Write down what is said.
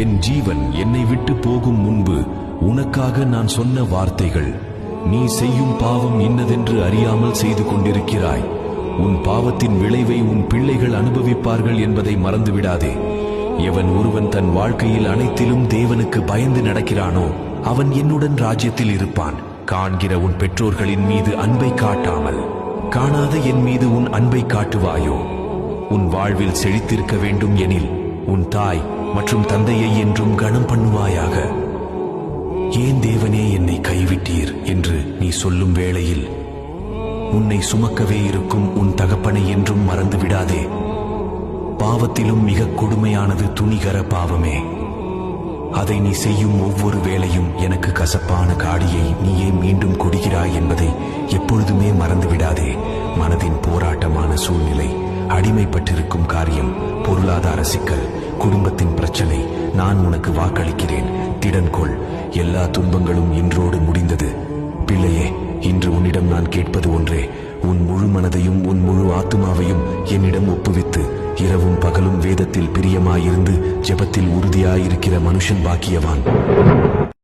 என் ஜீவன் என்னை விட்டு போகும் முன்பு உனக்காக நான் சொன்ன வார்த்தைகள், நீ செய்யும் பாவம் இன்னதென்று அறியாமல் செய்து கொண்டிருக்கிறாய். உன் பாவத்தின் விளைவை உன் பிள்ளைகள் அனுபவிப்பார்கள் என்பதை மறந்துவிடாதே. எவன் ஒருவன் தன் வாழ்க்கையில் அனைத்திலும் தேவனுக்கு பயந்து நடக்கிறானோ அவன் என்னுடன் ராஜ்யத்தில் இருப்பான். காண்கிற உன் பெற்றோர்களின் மீது அன்பை காட்டாமல் காணாத என் மீது உன் அன்பை காட்டுவாயோ? உன் வாழ்வில் செழித்திருக்க வேண்டும் எனில் உன் தாய் மற்றும் தந்தையை என்றும் கனம் பண்ணுவாயாக. ஏன் தேவனே என்னை கைவிட்டீர் என்று நீ சொல்லும் வேளையில் உன்னை சுமக்கவே இருக்கும் உன் தகப்பனை என்றும் மறந்து விடாதே. பாவத்திலும் மிக கொடுமையானது துணிகர பாவமே. அதை நீ செய்யும் ஒவ்வொரு வேளையும் எனக்கு கசப்பான காடியை நீயே மீண்டும் கொடுக்கிறாய் என்பதை எப்பொழுதுமே மறந்துவிடாதே. மனதின் போராட்டமான சூழ்நிலை, அடிமைப்பட்டிருக்கும் காரியம், பொருளாதார சிக்கல், குடும்பத்தின் பிரச்சனை, நான் உனக்கு வாக்களிக்கிறேன், திடன் கொள். எல்லா துன்பங்களும் இன்றோடு முடிந்தது. பிள்ளையே, இன்று உன்னிடம் நான் கேட்பது ஒன்றே. உன் முழு மனதையும் உன் முழு ஆத்துமாவையும் என்னிடம் ஒப்புவித்து இரவும் பகலும் வேதத்தில் பிரியமாயிருந்து ஜெபத்தில் உறுதியாயிருக்கிற மனுஷன் பாக்கியவான்.